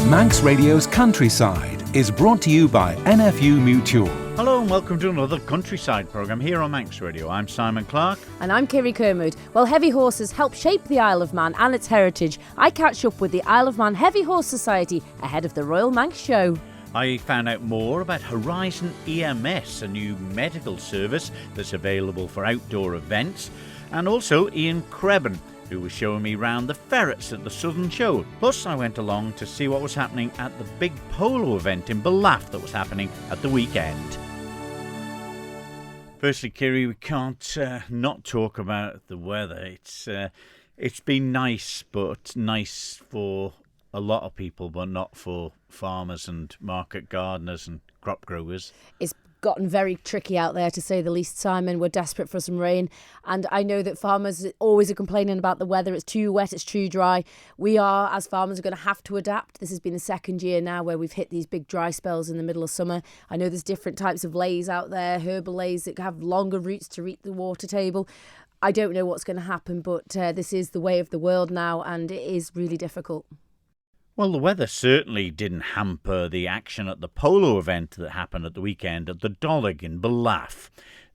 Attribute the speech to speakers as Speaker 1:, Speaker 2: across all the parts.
Speaker 1: Manx Radio's Countryside is brought to you by NFU Mutual.
Speaker 2: Hello and welcome to another Countryside programme here on Manx Radio. I'm Simon Clark.
Speaker 3: And I'm Kirree. Well, heavy horses help shape the Isle of Man and its heritage. I catch up with the Isle of Man Heavy Horse Society ahead of the Royal Manx Show.
Speaker 2: I found out more about Horizon EMS, a new medical service that's available for outdoor events, and also Ian Crebbin, who was showing me round the ferrets at the Southern Show. Plus, I went along to see what was happening at the big Polo event in Ballaugh that was happening at the weekend. Firstly, Kirree, we can't not talk about the weather. It's been nice, but nice for a lot of people, but not for farmers and market gardeners and crop growers.
Speaker 3: It's gotten very tricky out there, to say the least, Simon. We're desperate for some rain, and I know that farmers always are complaining about the weather. It's too wet, it's too dry. We are, as farmers, are going to have to adapt. This has been the second year now where we've hit these big dry spells in the middle of summer. I know there's different types of lays out there, herbal lays that have longer routes to reach the water table. I don't know what's going to happen, but this is the way of the world now, and it is really difficult.
Speaker 2: Well, the weather certainly didn't hamper the action at the polo event that happened at the weekend at the Ballaugh in Ballaugh.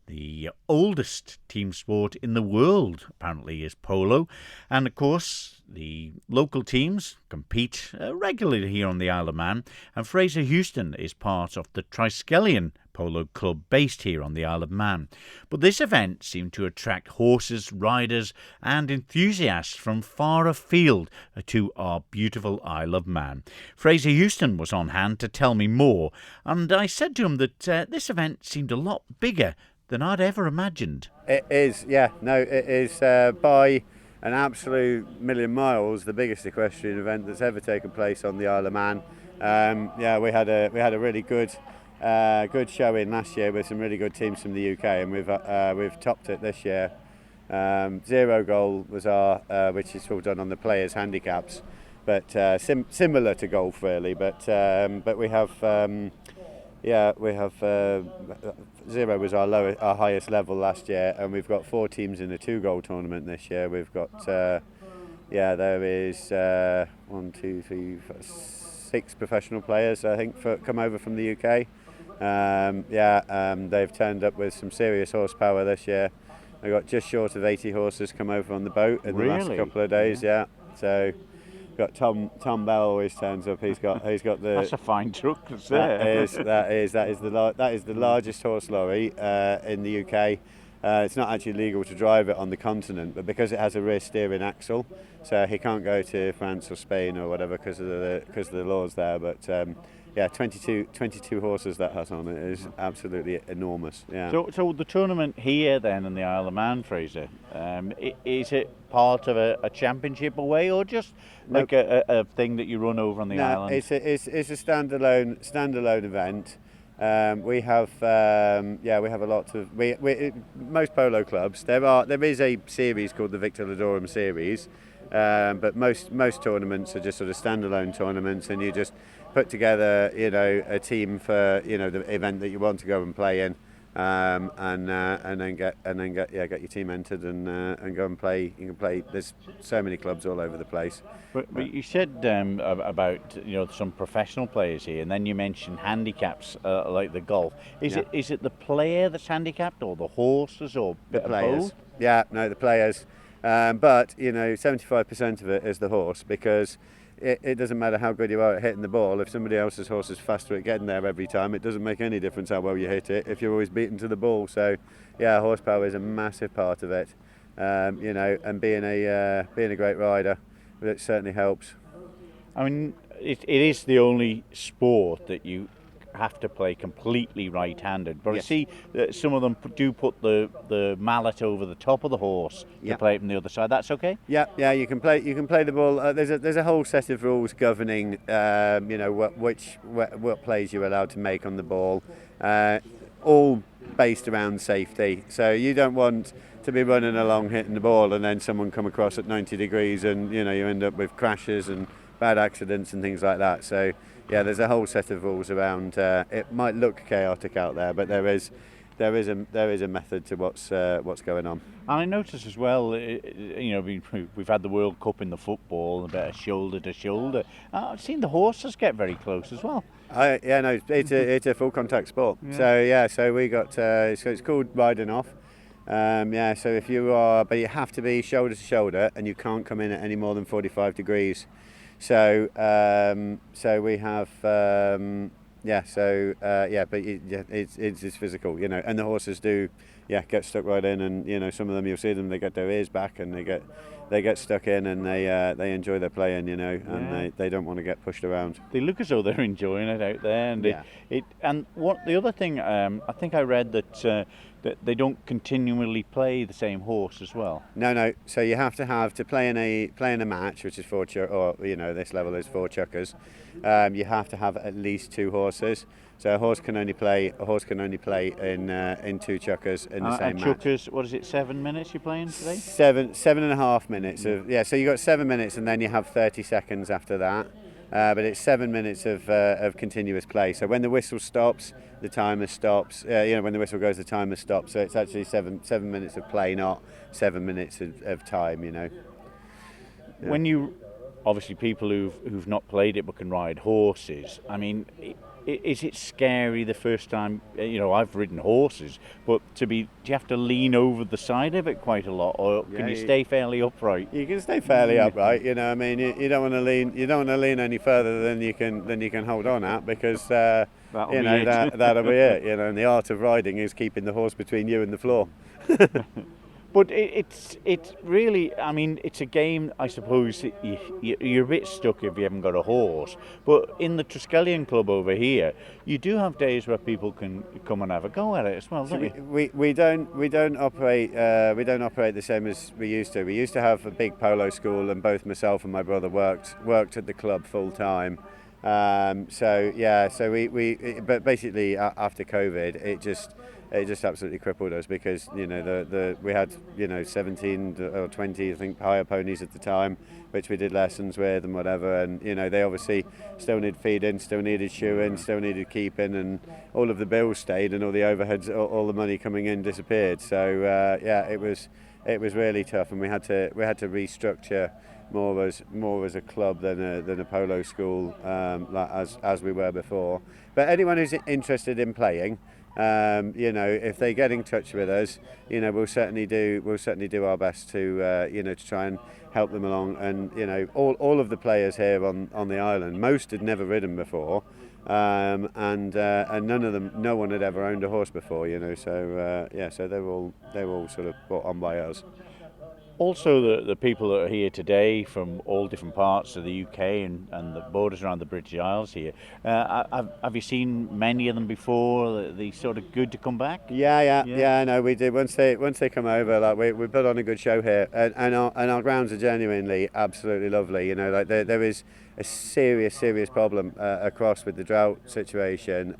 Speaker 2: The oldest team sport in the world, apparently, is polo. And, of course, the local teams compete regularly here on the Isle of Man. And Fraser Houston is part of the Triskelion Polo Club based here on the Isle of Man. But this event seemed to attract horses, riders and enthusiasts from far afield to our beautiful Isle of Man. Fraser Houston was on hand to tell me more. And I said to him that this event seemed a lot bigger than I'd ever imagined.
Speaker 4: It is, yeah. No, it is by an absolute million miles the biggest equestrian event that's ever taken place on the Isle of Man. We had a really good showing last year with some really good teams from the UK, and we've topped it this year. Zero goal was our, which is all done on the players' handicaps, but similar to golf really. But we have. Zero was our highest level last year, and we've got 4 teams in the 2-goal tournament this year. We've got there is 6 professional players, I think, come over from the UK. They've turned up with some serious horsepower this year. We've got just short of 80 horses come over on the boat in the last couple of days. Yeah, so. Got Tom Bell always turns up. He's got the.
Speaker 2: That's a fine truck.
Speaker 4: That is the largest horse lorry in the UK. It's not actually legal to drive it on the continent, but because it has a rear steering axle, so he can't go to France or Spain or whatever because of the laws there. But 22 horses that has on it is absolutely enormous. Yeah.
Speaker 2: So the tournament here then in the Isle of Man, Fraser, is it part of a championship away, or just like a thing that you run over on the island?
Speaker 4: It's a standalone event. We have a lot of most polo clubs. There is a series called the Victor Ladorum series, but most tournaments are just sort of standalone tournaments, and you just put together a team for the event that you want to go and play in, and then get your team entered and go and play. You can play. There's so many clubs all over the place.
Speaker 2: But you said about some professional players here, and then you mentioned handicaps like the golf. Is it the player that's handicapped, or the horses, or
Speaker 4: the players?
Speaker 2: Both?
Speaker 4: Yeah, no, the players. But 75% of it is the horse, because it doesn't matter how good you are at hitting the ball. If somebody else's horse is faster at getting there every time, it doesn't make any difference how well you hit it if you're always beaten to the ball. So, yeah, horsepower is a massive part of it. And being a great rider, it certainly helps.
Speaker 2: I mean, it is the only sport that you have to play completely right-handed, but yes. I see that some of them do put the mallet over the top of the horse to play it from the other side. That's okay?
Speaker 4: Yeah, you can play the ball. There's a whole set of rules governing what plays you're allowed to make on the ball, all based around safety. So you don't want to be running along hitting the ball and then someone come across at 90 degrees and you end up with crashes and bad accidents and things like that. So yeah, there's a whole set of rules around. It might look chaotic out there, but there is there is a method to what's going on.
Speaker 2: And I notice as well, we've had the World Cup in the football, a bit of shoulder to shoulder. I've seen the horses get very close as well.
Speaker 4: It's a full contact sport.
Speaker 2: Yeah.
Speaker 4: So we got so it's called riding off. So if you are, but you have to be shoulder to shoulder, and you can't come in at any more than 45 degrees. So we have. But it's physical, and the horses do, get stuck right in, and some of them you'll see them, they get their ears back and they get stuck in, and they enjoy their playing, and they don't want to get pushed around.
Speaker 2: They look as though they're enjoying it out there, and the other thing, I think I read that they don't continually play the same horse as well.
Speaker 4: No. So you have to play in a match, which is this level is 4 chukkers. You have to have at least 2 horses. So a horse can only play in 2 chukkers in the same match.
Speaker 2: Chukkers, what is it? 7 minutes you're playing today?
Speaker 4: 7.5 minutes of So you got 7 minutes, and then you have 30 seconds after that. But it's 7 minutes of continuous play. So when the whistle stops, the timer stops. When the whistle goes, the timer stops. So it's actually 7 minutes of play, not 7 minutes of time. Yeah.
Speaker 2: When you, obviously, people who've not played it but can ride horses. I mean, is it scary the first time? I've ridden horses, but do you have to lean over the side of it quite a lot, or can you stay fairly upright?
Speaker 4: You can stay fairly upright. You don't want to lean. You don't want to lean any further than you can hold on at, because that'll be it. And the art of riding is keeping the horse between you and the floor.
Speaker 2: But it's really, I mean, it's a game, I suppose, you're a bit stuck if you haven't got a horse. But in the Triskelion Club over here, you do have days where people can come and have a go at it as well, don't you?
Speaker 4: We don't operate the same as we used to. We used to have a big polo school, and both myself and my brother worked at the club full time. But basically after COVID, it just absolutely crippled us, because we had 17 or 20 I think hire ponies at the time, which we did lessons with and whatever, and they obviously still needed feeding, still needed shoeing, still needed keeping, and all of the bills stayed, and all the overheads, all the money coming in disappeared. So it was really tough, and we had to restructure more as a club than a polo school, as we were before. But anyone who's interested in playing, if they get in touch with us, we'll certainly do our best to try and help them along. And all of the players here on the island, most had never ridden before, and no one had ever owned a horse before. So they're all sort of brought on by us.
Speaker 2: Also, the people that are here today from all different parts of the UK and the borders around the British Isles here, have you seen many of them before? Are they sort of good to come back?
Speaker 4: Yeah. No, we did. Once they come over, we put on a good show here, and our grounds are genuinely absolutely lovely. There is a serious problem across with the drought situation.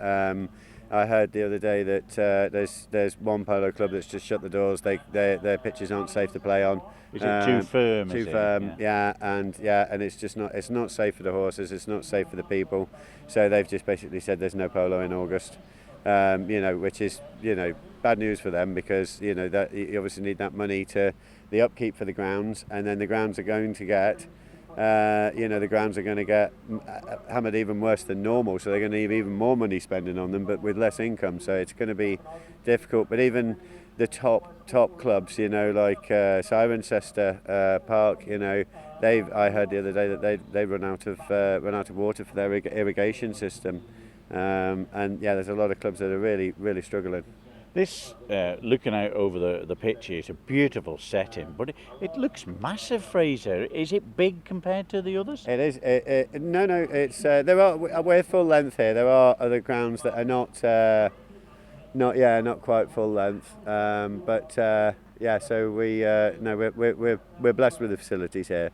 Speaker 4: I heard the other day that there's one polo club that's just shut the doors. Their pitches aren't safe to play on.
Speaker 2: Is it too firm?
Speaker 4: And it's not safe for the horses. It's not safe for the people. So they've just basically said there's no polo in August. Which is bad news for them, because that you obviously need that money to the upkeep for the grounds, and then the grounds are going to get. The grounds are going to get hammered even worse than normal, so they're going to need even more money spending on them, but with less income. So it's going to be difficult. But even the top clubs, like Cirencester Park, I heard the other day that they run out of water for their irrigation system, and there's a lot of clubs that are really struggling.
Speaker 2: This, looking out over the pitch here, it's a beautiful setting, but it looks massive, Fraser. Is it big compared to the others?
Speaker 4: It is. No. It's we're full length here. There are other grounds that are not quite full length. So we're blessed with the facilities here.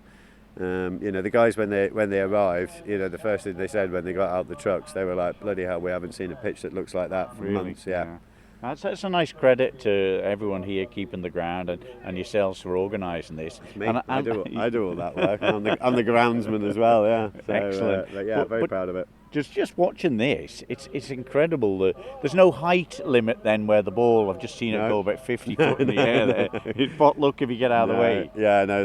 Speaker 4: The guys when they arrived, the first thing they said when they got out the trucks, they were like, "Bloody hell, we haven't seen a pitch that looks like that for months." Yeah.
Speaker 2: That's a nice credit to everyone here keeping the ground and yourselves for organising this.
Speaker 4: Me. I do all that work. I'm the groundsman as well. Yeah. So,
Speaker 2: excellent.
Speaker 4: very proud of it.
Speaker 2: just watching this, it's incredible. There's no height limit then where the ball. I've just seen it go about 50 foot in the air. There, it's pot luck if you get out of the way.
Speaker 4: Yeah, no.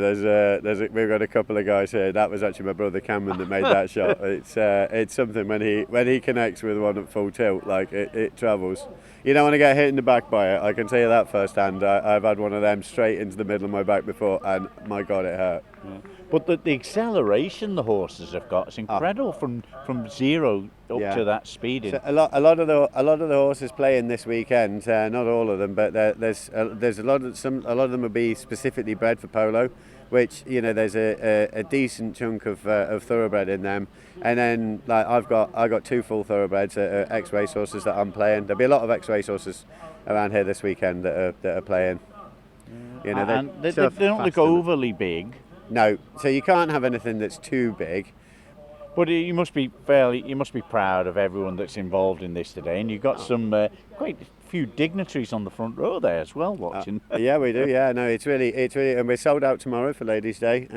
Speaker 4: We've got a couple of guys here. That was actually my brother Cameron that made that shot. It's something when he connects with one at full tilt, like it travels. You don't want to get hit in the back by it. I can tell you that firsthand. I've had one of them straight into the middle of my back before, and my God, it hurt.
Speaker 2: Yeah. But the acceleration the horses have got is incredible from zero up to that speed.
Speaker 4: So a lot of the horses playing this weekend, not all of them, but there's a lot of them will be specifically bred for polo, which there's a decent chunk of thoroughbred in them, and then like I've got 2 full thoroughbreds, ex-race horses that I'm playing. There'll be a lot of ex-race horses around here this weekend that are playing.
Speaker 2: And they don't look overly big.
Speaker 4: No, so you can't have anything that's too big.
Speaker 2: But you must be proud of everyone that's involved in this today, and you've got some quite a few dignitaries on the front row there as well watching.
Speaker 4: Yeah, we do. Yeah, no, it's really, and we're sold out tomorrow for Ladies' Day.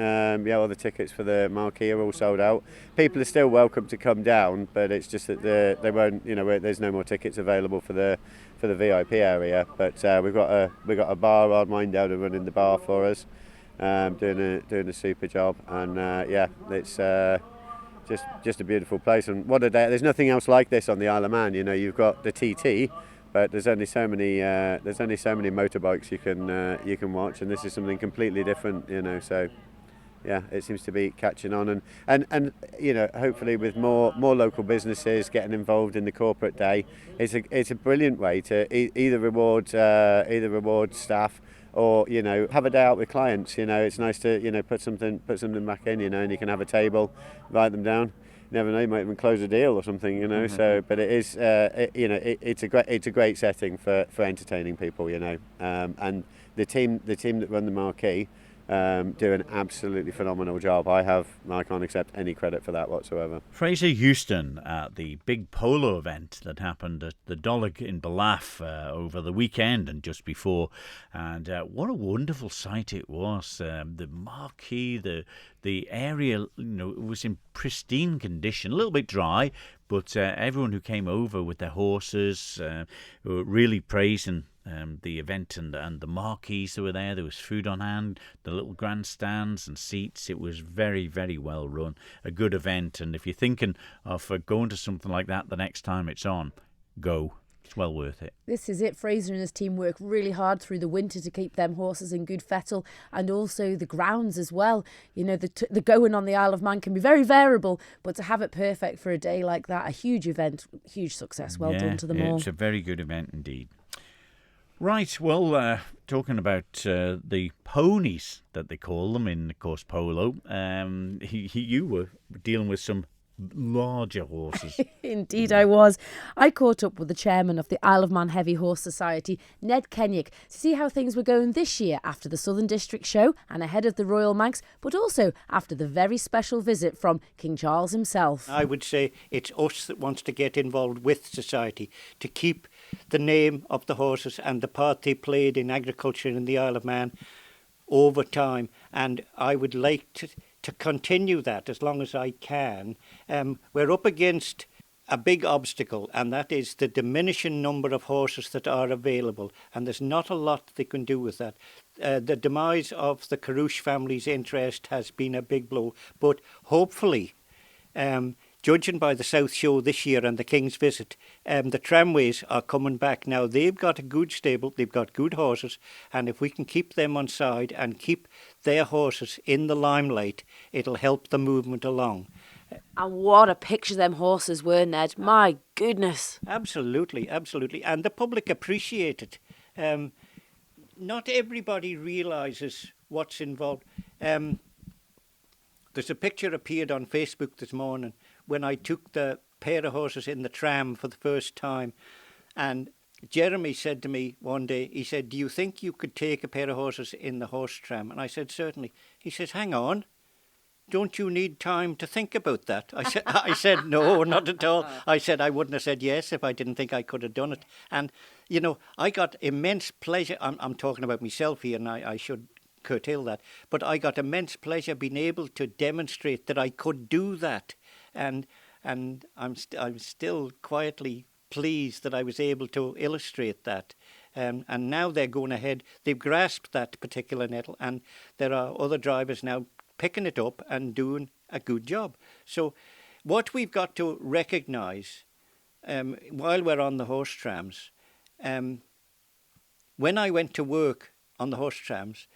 Speaker 4: All the tickets for the marquee are all sold out. People are still welcome to come down, but it's just that they won't. There's no more tickets available for the VIP area. But we've got a bar on wind down and running the bar for us, doing a super job, and it's. Just a beautiful place, and what a day! There's nothing else like this on the Isle of Man. You've got the TT, but there's only so many motorbikes you can watch, and this is something completely different. So yeah, it seems to be catching on, and hopefully with more local businesses getting involved in the corporate day, it's a brilliant way to either reward staff, or have a day out with clients. It's nice to put something back in, and you can have a table, invite them down. You never know, you might even close a deal or something.
Speaker 2: Mm-hmm.
Speaker 4: So, but it is it's a great setting for entertaining people. And the team that run the marquee do an absolutely phenomenal job. I can't accept any credit for that whatsoever.
Speaker 2: Fraser Houston at the big polo event that happened at the Ballaugh in Ballaugh over the weekend and just before, and what a wonderful sight it was. The marquee, the area, it was in pristine condition, a little bit dry, but everyone who came over with their horses were really praising the event and the marquees that were there. There was food on hand, the little grandstands and seats. It was very, very well run. A good event, and if you're thinking of going to something like that the next time it's on, go. It's well worth it.
Speaker 3: This is it. Fraser and his team work really hard through the winter to keep them horses in good fettle, and also the grounds as well. The going on the Isle of Man can be very variable, but to have it perfect for a day like that, a huge event, huge success. Well done to them all.
Speaker 2: It's a very good event indeed. Right, well, talking about the ponies that they call them in, of course, polo, you were dealing with some larger horses.
Speaker 3: Indeed I was. I caught up with the chairman of the Isle of Man Heavy Horse Society, Ned Kennaugh, to see how things were going this year after the Southern District Show and ahead of the Royal Manx, but also after the very special visit from King Charles himself.
Speaker 5: I would say it's us that wants to get involved with society to keep the name of the horses and the part they played in agriculture in the Isle of Man over time, and I would like to continue that as long as I can. We're up against a big obstacle, and that is the diminishing number of horses that are available, and there's not a lot they can do with that. The demise of the Kirree family's interest has been a big blow, but hopefully, judging by the South Show this year and the King's Visit, the tramways are coming back. Now, they've got a good stable, they've got good horses, and if we can keep them on side and keep their horses in the limelight, it'll help the movement along.
Speaker 3: And what a picture them horses were, Ned. My goodness.
Speaker 5: Absolutely, absolutely. And the public appreciate it. Not everybody realises what's involved. There's a picture appeared on Facebook this morning when I took the pair of horses in the tram for the first time. And Jeremy said to me one day, he said, "Do you think you could take a pair of horses in the horse tram?" And I said, "Certainly." He says, "Hang on. Don't you need time to think about that?" I said, "No, not at all." I said, "I wouldn't have said yes if I didn't think I could have done it." And, I got immense pleasure. I'm talking about myself here, and I should curtail that. But I got immense pleasure being able to demonstrate that I could do that. And and I'm still quietly pleased that I was able to illustrate that. And now they're going ahead. They've grasped that particular nettle, and there are other drivers now picking it up and doing a good job. So what we've got to recognise while we're on the horse trams, when I went to work on the horse trams,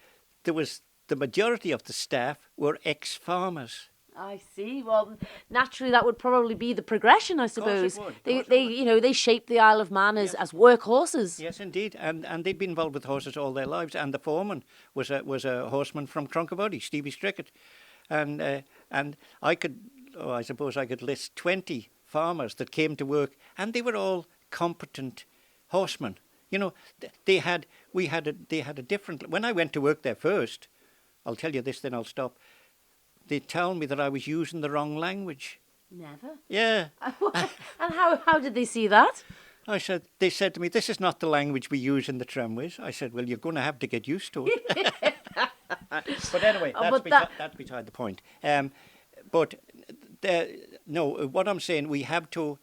Speaker 5: the majority of the staff were ex-farmers.
Speaker 3: I see. Well, naturally, that would probably be the progression, I suppose. They shaped the Isle of Man as workhorses.
Speaker 5: Yes, indeed, and they'd been involved with horses all their lives. And the foreman was a horseman from Cronkervody, Stevie Strickett, and I suppose I could list 20 farmers that came to work, and they were all competent horsemen. You know, they had a different. When I went to work there first, I'll tell you this, then I'll stop. They tell me that I was using the wrong language.
Speaker 3: Never.
Speaker 5: Yeah.
Speaker 3: And how did they see that?
Speaker 5: They said to me, this is not the language we use in the tramways. I said, well, you're going to have to get used to it. But anyway, that's beside the point. What I'm saying, we have to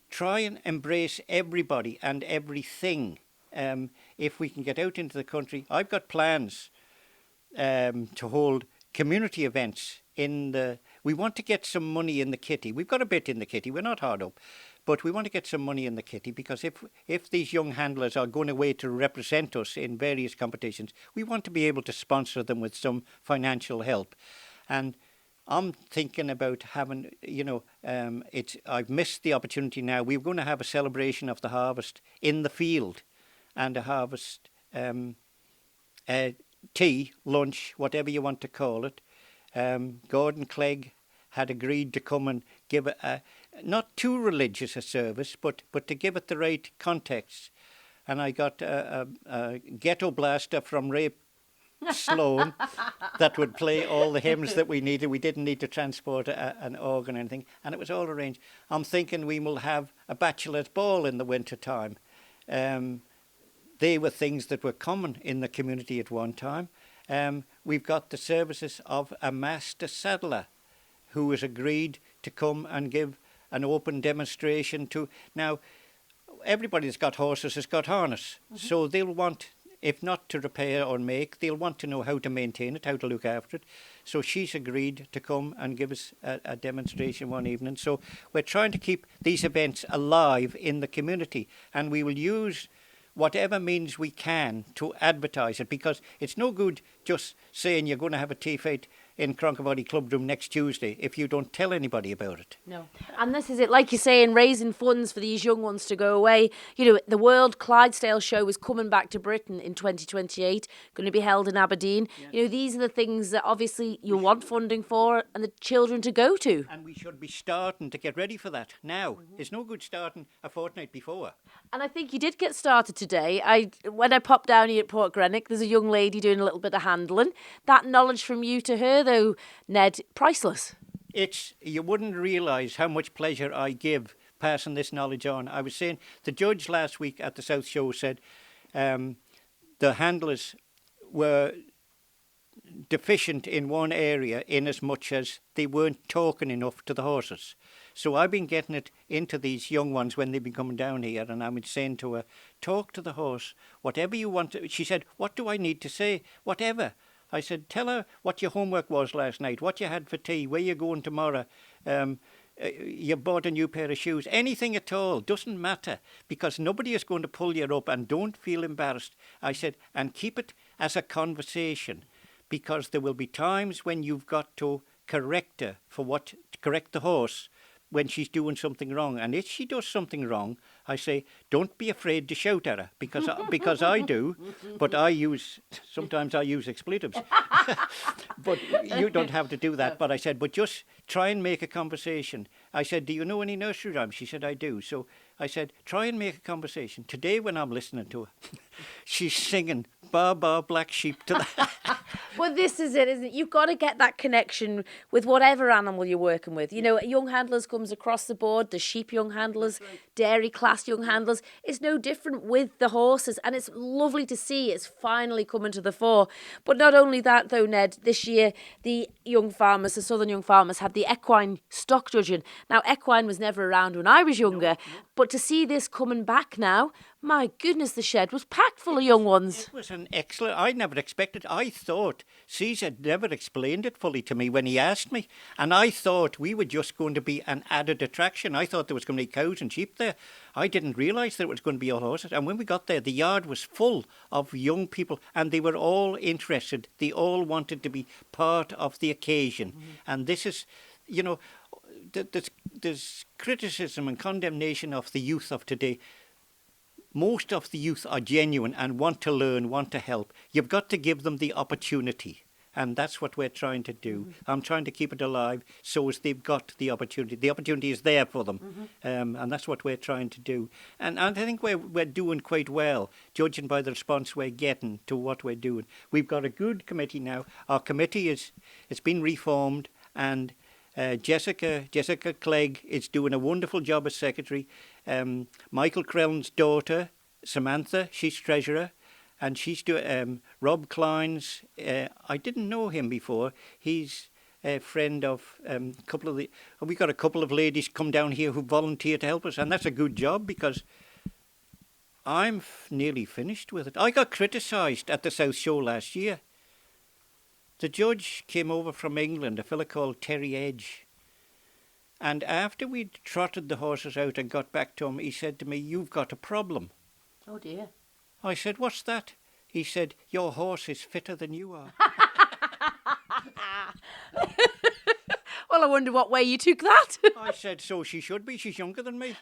Speaker 5: try and embrace everybody and everything. If we can get out into the country, I've got plans to hold community events we want to get some money in the kitty. We've got a bit in the kitty, we're not hard up, but we want to get some money in the kitty, because if these young handlers are going away to represent us in various competitions, we want to be able to sponsor them with some financial help. And I'm thinking about having, I've missed the opportunity now. We're going to have a celebration of the harvest in the field, and a harvest tea, lunch, whatever you want to call it. Gordon Clegg had agreed to come and give not too religious a service, but to give it the right context. And I got a ghetto blaster from Ray Sloan that would play all the hymns that we needed. We didn't need to transport an organ or anything, and it was all arranged. I'm thinking we will have a bachelor's ball in the winter time. They were things that were common in the community at one time. We've got the services of a master saddler who has agreed to come and give an open demonstration to... Now, everybody that's got horses has got harness, so they'll want, if not to repair or make, they'll want to know how to maintain it, how to look after it. So she's agreed to come and give us a demonstration one evening. So we're trying to keep these events alive in the community, and we will use whatever means we can to advertise it, because it's no good just saying you're going to have a tea fight in Cronkervody Club Room next Tuesday if you don't tell anybody about it.
Speaker 3: No. And this is it, like you say, in raising funds for these young ones to go away. You know, the World Clydesdale Show is coming back to Britain in 2028, going to be held in Aberdeen. Yeah. You know, these are the things that obviously you want funding for and the children to go to.
Speaker 5: And we should be starting to get ready for that now. It's no good starting a fortnight before.
Speaker 3: And I think you did get started today. When I popped down here at Port Greenock, there's a young lady doing a little bit of handling. That knowledge from you to her, though, Ned, priceless.
Speaker 5: You wouldn't realise how much pleasure I give passing this knowledge on. I was saying, the judge last week at the South Show said the handlers were deficient in one area in as much as they weren't talking enough to the horses. So I've been getting it into these young ones when they've been coming down here, and I've been saying to her, talk to the horse, whatever you want to. She said, what do I need to say? Whatever. I said, tell her what your homework was last night, what you had for tea, where you're going tomorrow, you bought a new pair of shoes, anything at all, doesn't matter, because nobody is going to pull you up, and don't feel embarrassed. I said, and keep it as a conversation, because there will be times when you've got to correct her correct the horse when she's doing something wrong. And if she does something wrong, I say, don't be afraid to shout at her, because I do, but sometimes I use expletives. But you don't have to do that. But I said, but just try and make a conversation. I said, do you know any nursery rhymes? She said, I do. So I said, try and make a conversation. Today when I'm listening to her, she's singing Ba Ba Black Sheep to the...
Speaker 3: Well, this is it, isn't it? You've got to get that connection with whatever animal you're working with. You know, young handlers comes across the board, the sheep young handlers, dairy class young handlers. It's no different with the horses, and it's lovely to see it's finally coming to the fore. But not only that, though, Ned, this year the young farmers, the southern young farmers, had the the equine stock judging. Now, equine was never around when I was younger, but to see this coming back now, my goodness, the shed was packed full of young ones.
Speaker 5: It was an excellent. I never expected. I thought Caesar never explained it fully to me when he asked me, and I thought we were just going to be an added attraction. I thought there was going to be cows and sheep there. I didn't realise that it was going to be all horses. And when we got there, the yard was full of young people, and they were all interested. They all wanted to be part of the occasion. And this is, you know, there's criticism and condemnation of the youth of today. Most of the youth are genuine and want to learn, want to help. You've got to give them the opportunity. And that's what we're trying to do. I'm trying to keep it alive so as they've got the opportunity. The opportunity is there for them. And that's what we're trying to do. And I think we're doing quite well, judging by the response we're getting to what we're doing. We've got a good committee now. Our committee it's been reformed, and Jessica Clegg is doing a wonderful job as secretary. Michael Crellon's daughter, Samantha, she's treasurer. And she's doing Rob Klein's. I didn't know him before. He's a friend of a couple of the. We got a couple of ladies come down here who volunteer to help us, and that's a good job because I'm nearly finished with it. I got criticised at the South Show last year. The judge came over from England, a fella called Terry Edge, and after we'd trotted the horses out and got back to him, he said to me, "You've got a problem."
Speaker 3: Oh dear.
Speaker 5: I said, "What's that?" He said, "Your horse is fitter than you are."
Speaker 3: Well, I wonder what way you took that.
Speaker 5: I said, "So she should be. She's younger than me."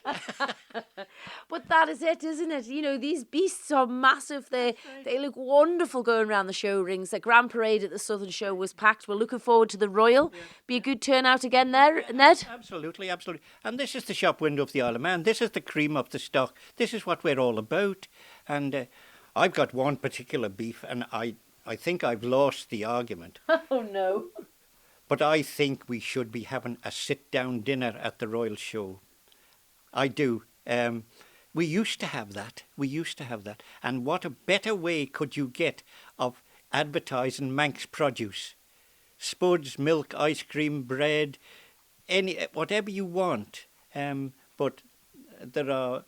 Speaker 3: But that is it, isn't it? You know, these beasts are massive. They look wonderful going around the show rings. The Grand Parade at the Southern Show was packed. We're looking forward to the Royal. Yeah. Be a good turnout again there, Ned?
Speaker 5: Absolutely, absolutely. And this is the shop window of the Isle of Man. This is the cream of the stock. This is what we're all about. And I've got one particular beef, and I think I've lost the argument.
Speaker 3: Oh, no.
Speaker 5: But I think we should be having a sit-down dinner at the Royal Show. I do. We used to have that. And what a better way could you get of advertising Manx produce? Spuds, milk, ice cream, bread, whatever you want. But there are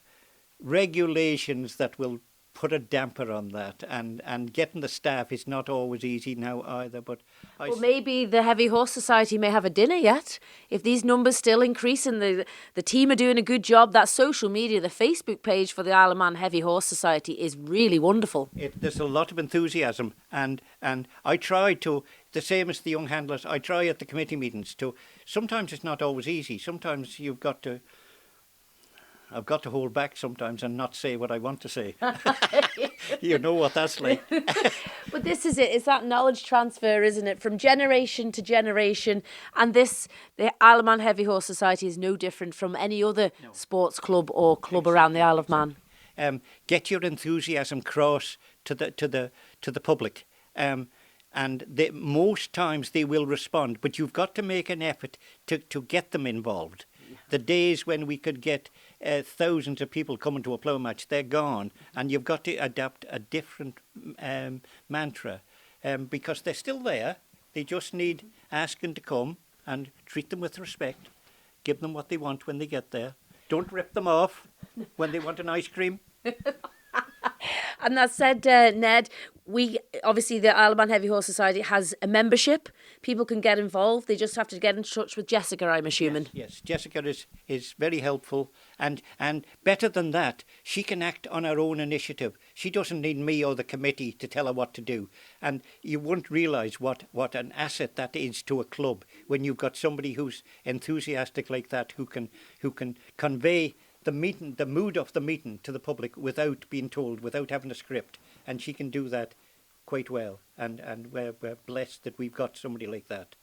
Speaker 5: regulations that will put a damper on that, and getting the staff is not always easy now either. But
Speaker 3: well, maybe the Heavy Horse Society may have a dinner yet. If these numbers still increase and the team are doing a good job, that social media, the Facebook page for the Isle of Man Heavy Horse Society is really wonderful.
Speaker 5: There's a lot of enthusiasm, and I try to, the same as the young handlers, I try at the committee meetings to, sometimes it's not always easy. Sometimes I've got to hold back sometimes and not say what I want to say. You know what that's like.
Speaker 3: But this is it. It's that knowledge transfer, isn't it? From generation to generation. And the Isle of Man Heavy Horse Society is no different from any other sports club or club around the Isle of Man.
Speaker 5: Get your enthusiasm across to the public. And most times they will respond. But you've got to make an effort to get them involved. The days when we could get thousands of people coming to a plough match, they're gone, and you've got to adapt a different mantra because they're still there. They just need asking to come and treat them with respect, give them what they want when they get there. Don't rip them off when they want an ice cream.
Speaker 3: And that said, Ned, obviously the Isle of Man Heavy Horse Society has a membership. People can get involved. They just have to get in touch with Jessica, I'm assuming.
Speaker 5: Yes. Jessica is very helpful, and better than that, she can act on her own initiative. She doesn't need me or the committee to tell her what to do. And you won't realise what an asset that is to a club when you've got somebody who's enthusiastic like that, who can convey the mood of the meeting to the public without being told, without having a script, and she can do that quite well. And we're blessed that we've got somebody like that.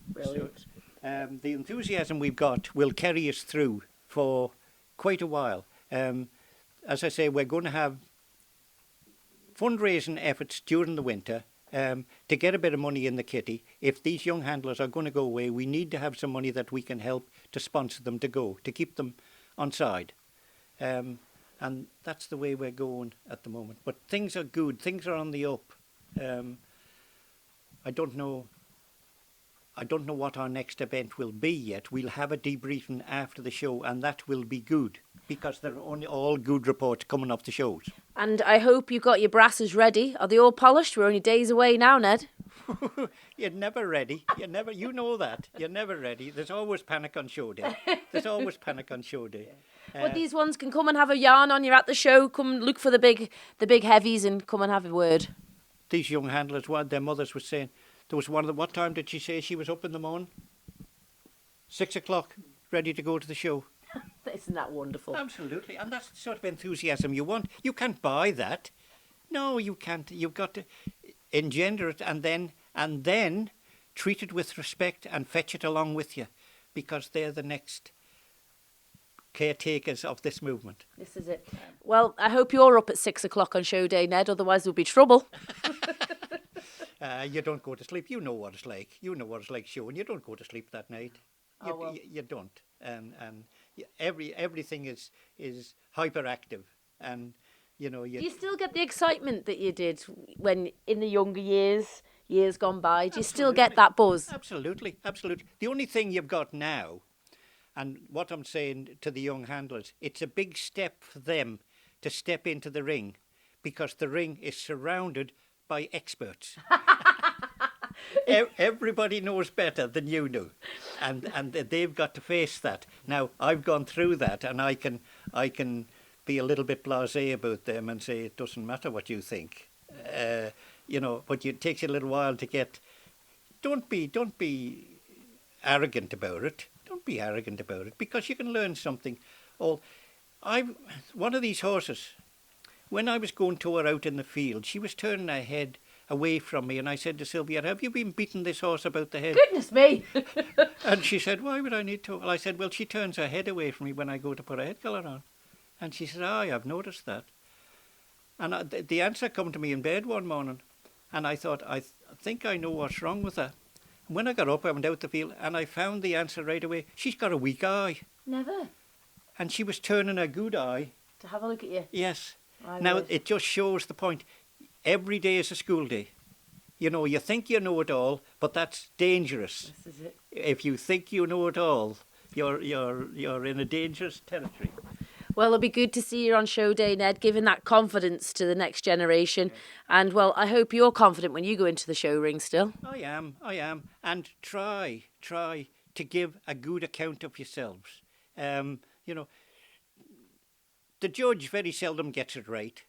Speaker 3: Brilliant.
Speaker 5: So, the enthusiasm we've got will carry us through for quite a while. As I say, we're going to have fundraising efforts during the winter to get a bit of money in the kitty. If these young handlers are going to go away, we need to have some money that we can help to sponsor them to go, to keep them on side. And that's the way we're going at the moment. But things are good. Things are on the up. I don't know I don't know what our next event will be yet. We'll have a debriefing after the show, and that will be good, because there are only all good reports coming off the shows.
Speaker 3: And I hope you got your brasses ready. Are they all polished? We're only days away now, Ned.
Speaker 5: You're never ready. You know that. You're never ready. There's always panic on show day. There's always panic on show day.
Speaker 3: But these ones can come and have a yarn on you at the show. Come look for the big heavies and come and have a word.
Speaker 5: These young handlers, what their mothers were saying, there was one of them, what time did she say she was up in the morning? 6 o'clock, ready to go to the show.
Speaker 3: Isn't that wonderful?
Speaker 5: Absolutely, and that's the sort of enthusiasm you want. You can't buy that. No, you can't. You've got to engender it and then treat it with respect and fetch it along with you, because they're the next caretakers of this movement.
Speaker 3: This is it. Well, I hope you're up at 6 o'clock on show day, Ned, otherwise there'll be trouble.
Speaker 5: You don't go to sleep. You know what it's like. You know what it's like showing. You don't go to sleep that night. You don't. And everything is hyperactive. And, you know... Do
Speaker 3: you still get the excitement that you did when in the younger years gone by? Do you still get that buzz?
Speaker 5: Absolutely. The only thing you've got now, and what I'm saying to the young handlers, it's a big step for them to step into the ring, because the ring is surrounded by experts. Everybody knows better than you do, and they've got to face that. Now, I've gone through that, and I can be a little bit blasé about them and say it doesn't matter what you think, but it takes you a little while to get. Don't be arrogant about it. Don't be arrogant about it, because you can learn something. One of these horses, when I was going to her out in the field, she was turning her head away from me, and I said to Sylvia, "Have you been beating this horse about the head?"
Speaker 3: Goodness me!
Speaker 5: And she said, "Why would I need to?" Well, I said, "Well, she turns her head away from me when I go to put her head collar on." And she said, "Aye, I've noticed that." And the answer come to me in bed one morning, and I thought, I think I know what's wrong with her. And when I got up, I went out the field, and I found the answer right away. She's got a weak eye.
Speaker 3: Never.
Speaker 5: And she was turning her good eye.
Speaker 3: To have a look at you?
Speaker 5: Yes. Now, it just shows the point. Every day is a school day. You think you know it all, but that's dangerous.
Speaker 3: This is it.
Speaker 5: If you think you know it all, you're in a dangerous territory.
Speaker 3: Well, it'll be good to see you on show day, Ned, giving that confidence to the next generation. Yeah. And, well, I hope you're confident when you go into the show ring still.
Speaker 5: I am. And try to give a good account of yourselves. The judge very seldom gets it right.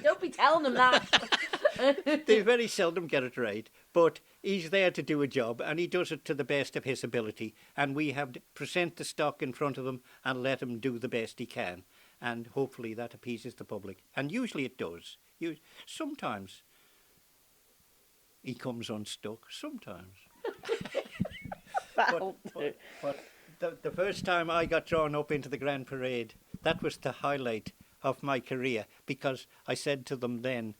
Speaker 3: Don't be telling them that.
Speaker 5: They very seldom get it right, but he's there to do a job, and he does it to the best of his ability, and we have to present the stock in front of him and let him do the best he can, and hopefully that appeases the public, and usually it does. Sometimes he comes unstuck, sometimes. But the first time I got drawn up into the Grand Parade, that was the highlight of my career, because I said to them then,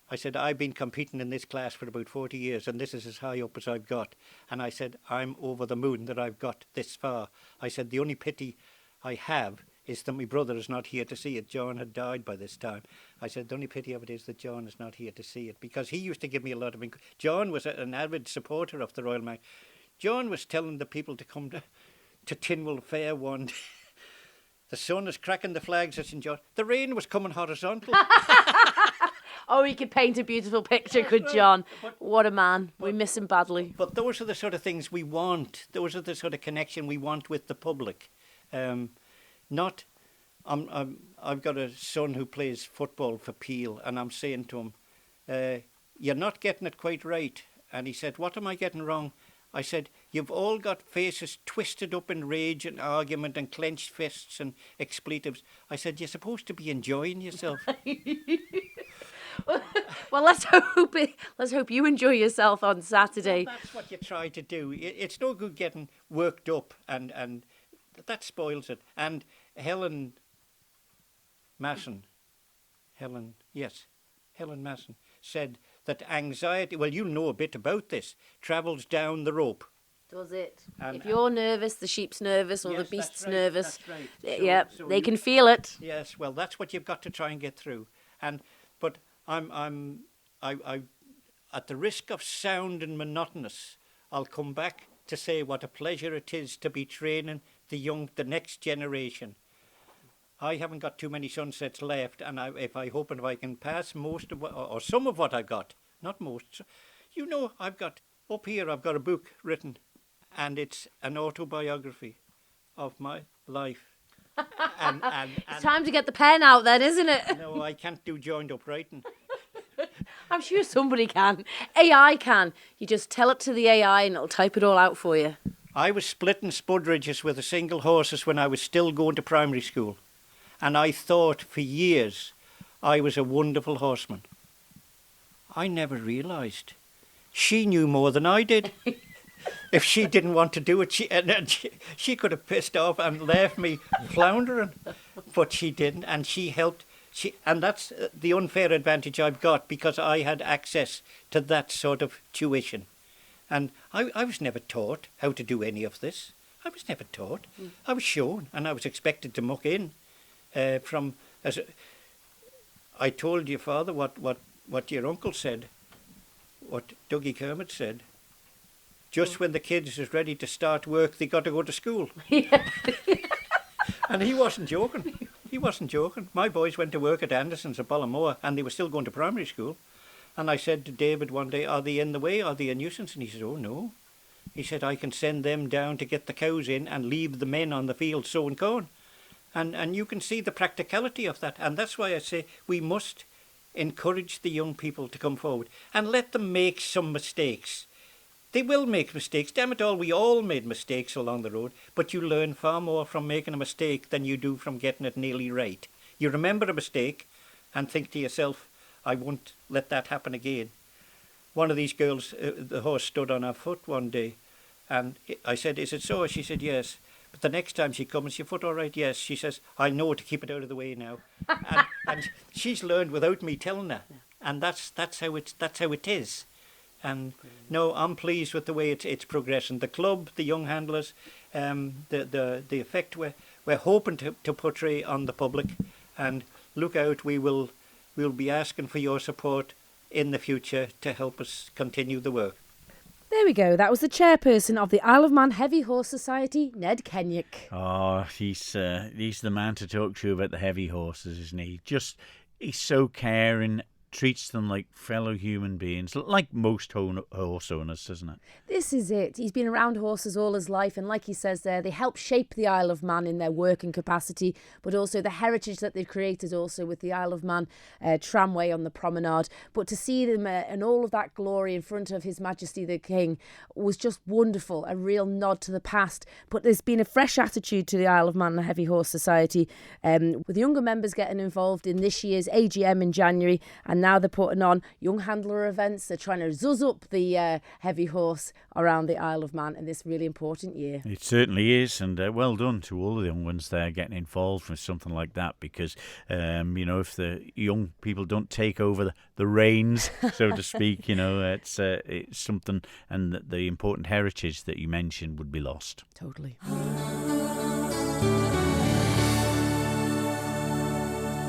Speaker 5: I've been competing in this class for about 40 years, and this is as high up as I've got. And I said, I'm over the moon that I've got this far. I said, the only pity I have is that my brother is not here to see it. John had died by this time. I said, the only pity of it is that John is not here to see it, because he used to give me a lot of... John was an avid supporter of the Royal Mile. John was telling the people to come to Tinwell Fair one day. The sun is cracking the flags at St. John. The rain was coming horizontal.
Speaker 3: Oh, he could paint a beautiful picture, could John? What a man. We miss him badly.
Speaker 5: But those are the sort of things we want. Those are the sort of connection we want with the public. I've got a son who plays football for Peel, and I'm saying to him, you're not getting it quite right. And he said, what am I getting wrong? I said, you've all got faces twisted up in rage and argument and clenched fists and expletives. I said, you're supposed to be enjoying yourself.
Speaker 3: Well, let's hope you enjoy yourself on Saturday.
Speaker 5: Well, that's what you try to do. It's no good getting worked up, and that spoils it. And Helen Masson said that anxiety, well, you know a bit about this, travels down the rope.
Speaker 3: Does it? If you're nervous, the sheep's nervous, or
Speaker 5: yes,
Speaker 3: the beast's
Speaker 5: that's right,
Speaker 3: nervous.
Speaker 5: That's right.
Speaker 3: So they can feel it.
Speaker 5: Yes, well, that's what you've got to try and get through. But I at the risk of sounding monotonous, I'll come back to say what a pleasure it is to be training the next generation. I haven't got too many sunsets left, and if I can pass most of or some of what I've got, not most. I've got a book written, and it's an autobiography of my life. and
Speaker 3: It's time to get the pen out then, isn't it?
Speaker 5: No, I can't do joined up writing.
Speaker 3: I'm sure somebody can. AI can. You just tell it to the AI and it'll type it all out for you.
Speaker 5: I was splitting spud ridges with a single horses when I was still going to primary school. And I thought for years I was a wonderful horseman. I never realised. She knew more than I did. If she didn't want to do it, she could have pissed off and left me floundering. But she didn't, and she helped. And that's the unfair advantage I've got, because I had access to that sort of tuition. And I was never taught how to do any of this. I was never taught. I was shown, and I was expected to muck in. I told your father what your uncle said, what Dougie Kermit said. Just when the kids is ready to start work, they got to go to school. And he wasn't joking. He wasn't joking. My boys went to work at Anderson's at Ballaugh, and they were still going to primary school. And I said to David one day, "Are they in the way? Are they a nuisance?" And he said, "Oh, no." He said, "I can send them down to get the cows in and leave the men on the field sowing corn." And you can see the practicality of that. And that's why I say we must encourage the young people to come forward and let them make some mistakes. They will make mistakes. Damn it all, we all made mistakes along the road, but you learn far more from making a mistake than you do from getting it nearly right. You remember a mistake and think to yourself, I won't let that happen again. One of these girls, the horse stood on her foot one day, and I said, "Is it so?" She said, "Yes." But the next time she comes, "Is your foot all right?" "Yes." She says, "I know to keep it out of the way now." and she's learned without me telling her. And that's how it is. And no, I'm pleased with the way it's progressing. The club, the young handlers, the effect we're hoping to portray on the public. And look out, we'll be asking for your support in the future to help us continue the work.
Speaker 3: There we go. That was the chairperson of the Isle of Man Heavy Horse Society, Ned Kennaugh.
Speaker 2: Oh, he's the man to talk to about the heavy horses, isn't he? He's so caring, treats them like fellow human beings, like most horse owners, doesn't it?
Speaker 3: This is it. He's been around horses all his life, and like he says there, they help shape the Isle of Man in their working capacity, but also the heritage that they've created also with the Isle of Man tramway on the promenade. But to see them and all of that glory in front of His Majesty the King was just wonderful, a real nod to the past. But there's been a fresh attitude to the Isle of Man Heavy Horse Society, with younger members getting involved in this year's AGM in January, and now they're putting on young handler events. They're trying to zuzz up the heavy horse around the Isle of Man in this really important year.
Speaker 2: It certainly is, and well done to all the young ones there getting involved with something like that, because if the young people don't take over the reins, so to speak, it's something, and the important heritage that you mentioned would be lost.
Speaker 3: Totally.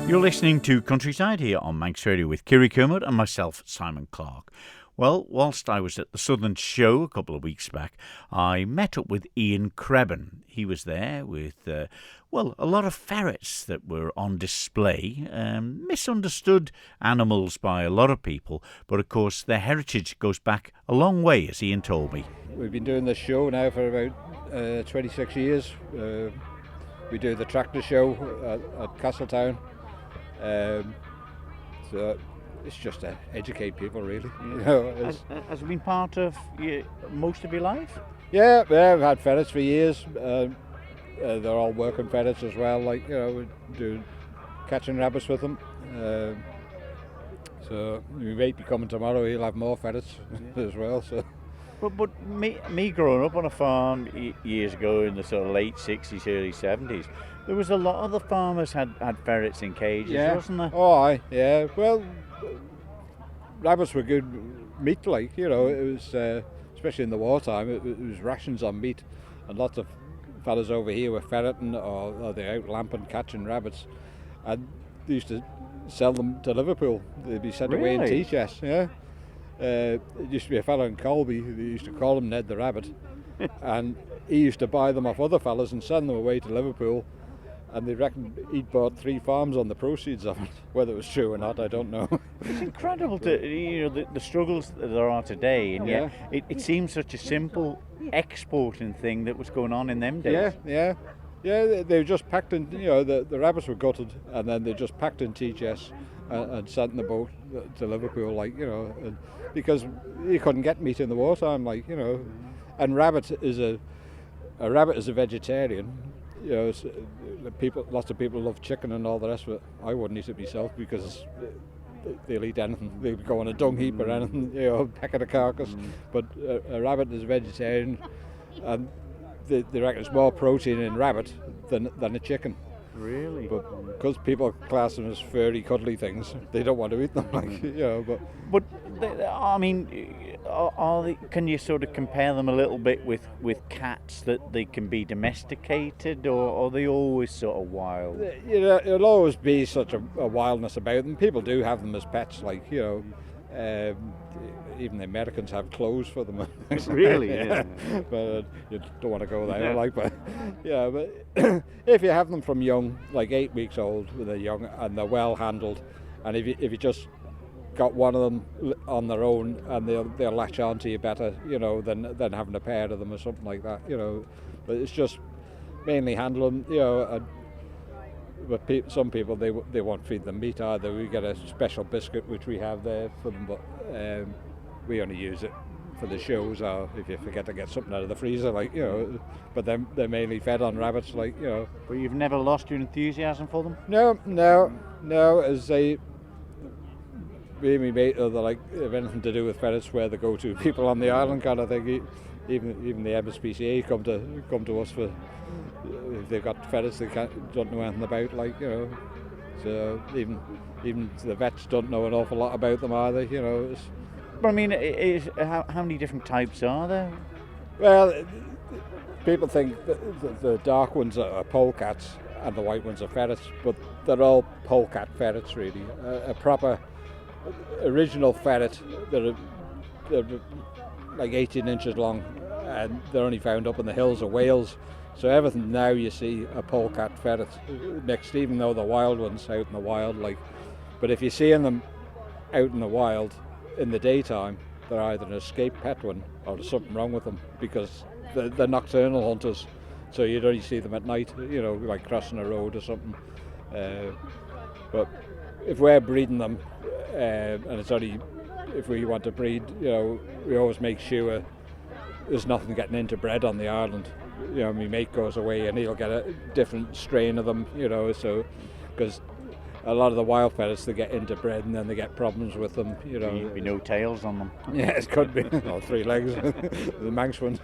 Speaker 2: You're listening to Countryside here on Manx Radio with Kirree Kermit and myself, Simon Clark. Well, whilst I was at the Southern Show a couple of weeks back, I met up with Ian Crebbin. He was there with, a lot of ferrets that were on display. Misunderstood animals by a lot of people, but of course their heritage goes back a long way, as Ian told me.
Speaker 6: We've been doing this show now for about 26 years. We do the tractor show at Castletown. So it's just to educate people, really.
Speaker 2: Has it been part of most of your life?
Speaker 6: Yeah, we've had ferrets for years. They're all working ferrets as well. We do catching rabbits with them. So we might be coming tomorrow. He'll have more ferrets as well. So.
Speaker 2: But me growing up on a farm years ago in the sort of late 60s, early 70s, there was a lot of the farmers had ferrets in cages, wasn't there?
Speaker 6: Oh, aye, yeah. Well, rabbits were good meat, it was, especially in the wartime, it was rations on meat, and lots of fellas over here were ferreting or they're out lamping, catching rabbits, and they used to sell them to Liverpool. They'd be sent away in tea chests, yeah. It used to be a fellow in Colby, they used to call him Ned the Rabbit, and he used to buy them off other fellas and send them away to Liverpool, and they reckon he'd bought 3 farms on the proceeds of it. Whether it was true or not, I don't know.
Speaker 2: It's incredible the struggles that there are today, and yet it seems such a simple exporting thing that was going on in them days.
Speaker 6: Yeah. They were just packed in. The rabbits were gutted, and then they just packed in tea chests and sent in the boat to Liverpool, because you couldn't get meat in the wartime, And rabbit is a vegetarian. Lots of people love chicken and all the rest of it. I wouldn't eat it myself because they'll eat anything. They'll go on a dung heap or anything, peck at a carcass. But a rabbit is vegetarian, and they reckon there's more protein in rabbit than a chicken.
Speaker 2: Really?
Speaker 6: But because people class them as furry, cuddly things, they don't want to eat them.
Speaker 2: But can you sort of compare them a little bit with cats, that they can be domesticated, or are they always sort of wild?
Speaker 6: It'll always be such a wildness about them. People do have them as pets, even the Americans have clothes for them.
Speaker 2: Really? Yeah.
Speaker 6: But you don't want to go there, but if you have them from young, 8 weeks old, when they're young and they're well handled, and if you just got one of them on their own, and they'll latch on to you better, than having a pair of them or something like that, But it's just mainly handling, But some people, they won't feed them meat either. We get a special biscuit which we have there for them, but we only use it for the shows, or if you forget to get something out of the freezer, But they're mainly fed on rabbits,
Speaker 2: But you've never lost your enthusiasm for them?
Speaker 6: No. As me and my mate, they're have anything to do with ferrets, where they go to people on the island kind of thing. Even the MSPCA come to us for. If they've got ferrets they don't know anything about, So even the vets don't know an awful lot about them either,
Speaker 2: But how many different types are there?
Speaker 6: Well, people think that the dark ones are polecats and the white ones are ferrets, but they're all polecat ferrets really. A proper original ferret, they're 18 inches long, and they're only found up in the hills of Wales. So everything now you see are polecat ferrets mixed, even though the wild ones out in the wild, But if you're seeing them out in the wild in the daytime, they're either an escaped pet one or there's something wrong with them, because they're nocturnal hunters. So you'd only see them at night, crossing a road or something. But if we're breeding them, and it's only if we want to breed, we always make sure there's nothing getting into bred on the island. My mate goes away and he'll get a different strain of them, so because a lot of the wild ferrets, they get interbred and then they get problems with them,
Speaker 2: There'd be no tails on them.
Speaker 6: Yeah, it could be. Or 3 legs, the Manx ones.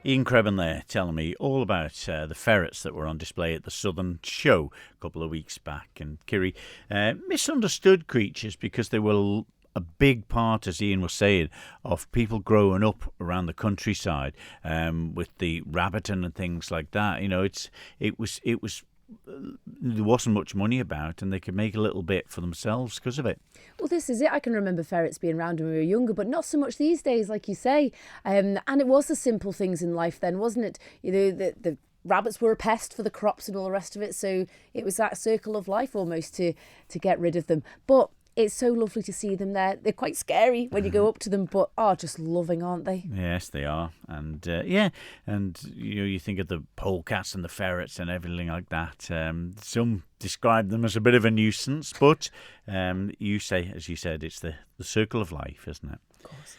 Speaker 2: Ian Crebbin there telling me all about the ferrets that were on display at the Southern Show a couple of weeks back. And Kirree, misunderstood creatures because they were a big part, as Ian was saying, of people growing up around the countryside with the rabbiting and things like that. It was there wasn't much money about, and they could make a little bit for themselves because of it.
Speaker 3: Well, this is it. I can remember ferrets being around when we were younger, but not so much these days, like you say. And it was the simple things in life then, wasn't it? The rabbits were a pest for the crops and all the rest of it, so it was that circle of life almost to get rid of them. But it's so lovely to see them there. They're quite scary when you go up to them, but just loving, aren't they?
Speaker 2: Yes, they are. And you think of the polecats and the ferrets and everything like that. Some describe them as a bit of a nuisance, but you say, as you said, it's the circle of life, isn't it?
Speaker 3: Of course.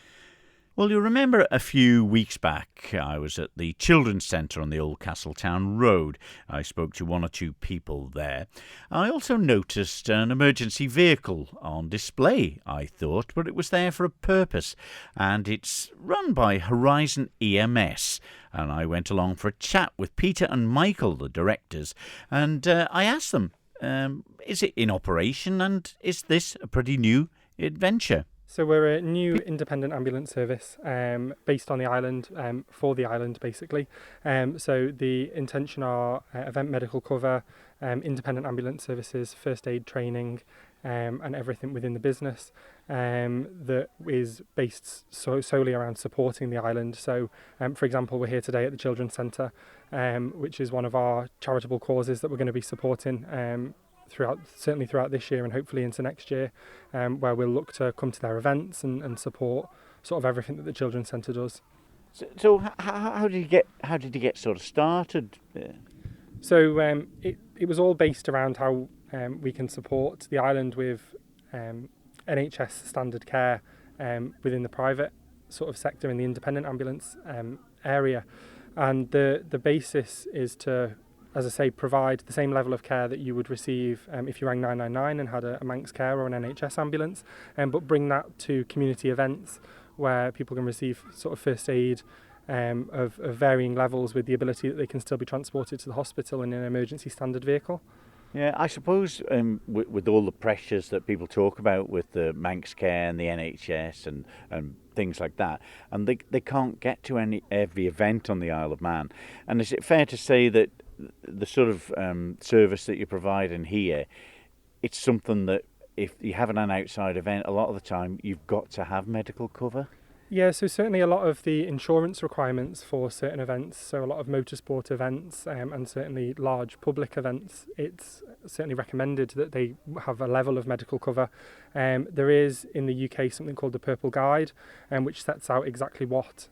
Speaker 2: Well, you remember a few weeks back, I was at the Children's Centre on the Old Castletown Road. I spoke to 1 or 2 people there. I also noticed an emergency vehicle on display, I thought, but it was there for a purpose. And it's run by Horizon EMS. And I went along for a chat with Peter and Michael, the directors, and I asked them, is it in operation, and is this a pretty new adventure?
Speaker 7: So we're a new independent ambulance service based on the island, for the island basically. So the intention are event medical cover, independent ambulance services, first aid training, and everything within the business that is based solely around supporting the island. So, for example, we're here today at the Children's Centre, which is one of our charitable causes that we're going to be supporting certainly throughout this year and hopefully into next year, where we'll look to come to their events and support sort of everything that the Children's Centre does.
Speaker 2: So how did you get sort of started?
Speaker 7: So it was all based around how we can support the island with NHS standard care within the private sort of sector in the independent ambulance area, and the basis is to, as I say, provide the same level of care that you would receive if you rang 999 and had a Manx Care or an NHS ambulance, but bring that to community events where people can receive sort of first aid of varying levels, with the ability that they can still be transported to the hospital in an emergency standard vehicle.
Speaker 2: Yeah, I suppose with all the pressures that people talk about with the Manx Care and the NHS and things like that, and they can't get to every event on the Isle of Man. And is it fair to say that the sort of service that you provide in here, it's something that if you have an outside event, a lot of the time you've got to have medical cover?
Speaker 7: Yeah, so certainly a lot of the insurance requirements for certain events, so a lot of motorsport events and certainly large public events, it's certainly recommended that they have a level of medical cover. There is in the UK something called the Purple Guide, which sets out exactly what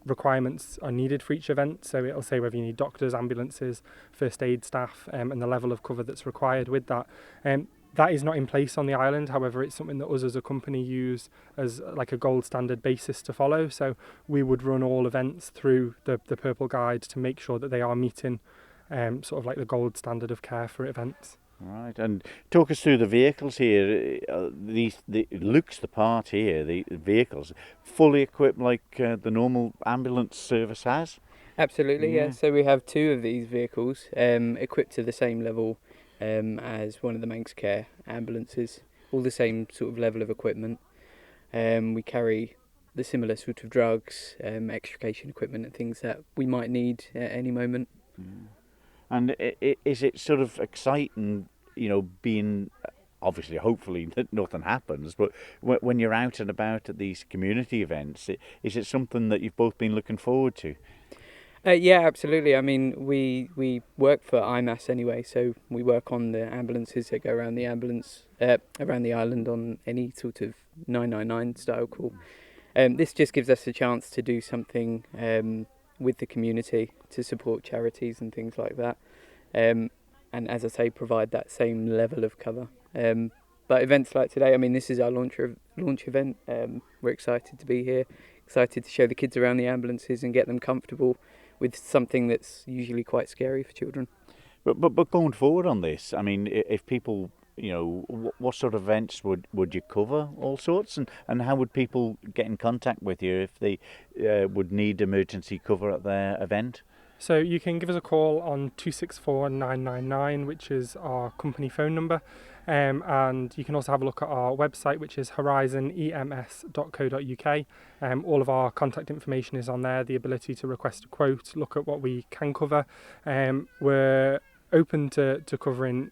Speaker 7: requirements are needed for each event. So it'll say whether you need doctors, ambulances, first aid staff, and the level of cover that's required with that. That is not in place on the island. However, it's something that us as a company use as like a gold standard basis to follow. So we would run all events through the Purple Guide to make sure that they are meeting sort of like the gold standard of care for events.
Speaker 2: Right, and talk us through the vehicles here. It looks the part here, the vehicles, fully equipped like the normal ambulance service has?
Speaker 8: Absolutely, yeah. So we have two of these vehicles equipped to the same level as one of the Manx Care ambulances, all the same sort of level of equipment. We carry the similar sort of drugs, extrication equipment and things that we might need at any moment.
Speaker 2: And is it sort of exciting, being, obviously, hopefully that nothing happens, but when you're out and about at these community events, is it something that you've both been looking forward to?
Speaker 8: Yeah, absolutely. I mean, we work for IMAS anyway, so we work on the ambulances that go around the around the island on any sort of 999 style call. This just gives us a chance to do something with the community to support charities and things like that, and as I say, provide that same level of cover. But events like today, I mean, this is our launch event. We're excited to be here, excited to show the kids around the ambulances and get them comfortable with something that's usually quite scary for children.
Speaker 2: But going forward on this, I mean, if people, what sort of events would you cover? All sorts, and how would people get in contact with you if they would need emergency cover at their event?
Speaker 7: So you can give us a call on 264 999, which is our company phone number. And you can also have a look at our website, which is horizonems.co.uk. All of our contact information is on there, the ability to request a quote, look at what we can cover. We're open to covering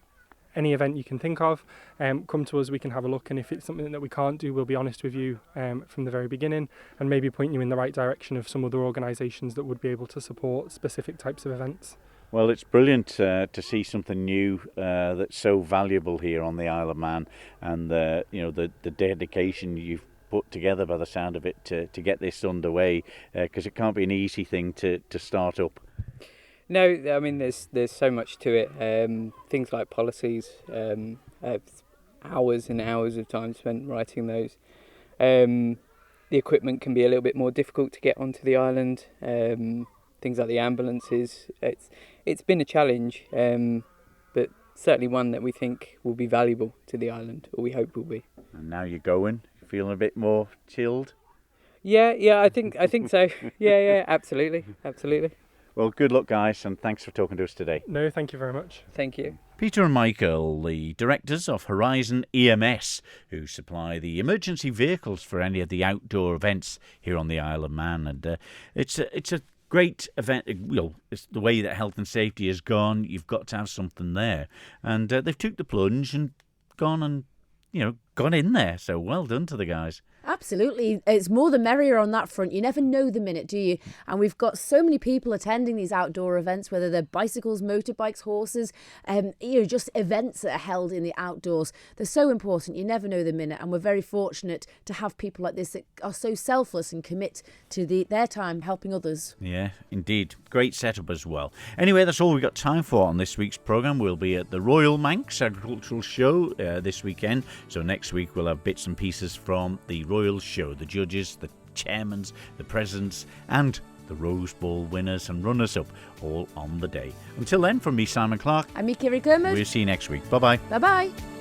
Speaker 7: any event you can think of. Come to us, we can have a look, and if it's something that we can't do, we'll be honest with you from the very beginning and maybe point you in the right direction of some other organisations that would be able to support specific types of events.
Speaker 2: Well, it's brilliant to see something new that's so valuable here on the Isle of Man, and the dedication you've put together by the sound of it to get this underway, because it can't be an easy thing to start up.
Speaker 8: No, I mean there's so much to it. Things like policies, hours and hours of time spent writing those. The equipment can be a little bit more difficult to get onto the island. Things like the ambulances, it's been a challenge, but certainly one that we think will be valuable to the island, or we hope will be.
Speaker 2: And now you're going, feeling a bit more chilled?
Speaker 8: Yeah, I think so. Yeah, absolutely.
Speaker 2: Well, good luck, guys, and thanks for talking to us today.
Speaker 7: No, thank you very much.
Speaker 8: Thank you.
Speaker 2: Peter and Michael, the directors of Horizon EMS, who supply the emergency vehicles for any of the outdoor events here on the Isle of Man, and it's a great event. It's the way that health and safety has gone. You've got to have something there, and they've took the plunge and gone and, got in there. So well done to the guys.
Speaker 3: Absolutely. It's more the merrier on that front. You never know the minute, do you? And we've got so many people attending these outdoor events, whether they're bicycles, motorbikes, horses, just events that are held in the outdoors. They're so important. You never know the minute. And we're very fortunate to have people like this that are so selfless and commit to their time helping others.
Speaker 2: Yeah, indeed. Great setup as well. Anyway, that's all we've got time for on this week's programme. We'll be at the Royal Manx Agricultural Show this weekend. So next week we'll have bits and pieces from the Royal Show, the judges, the chairmans, the presidents and the Rose Bowl winners and runners-up all on the day. Until then, from me, Simon Clark.
Speaker 3: I'm me, Kirree.
Speaker 2: We'll see you next week. Bye-bye.
Speaker 3: Bye-bye.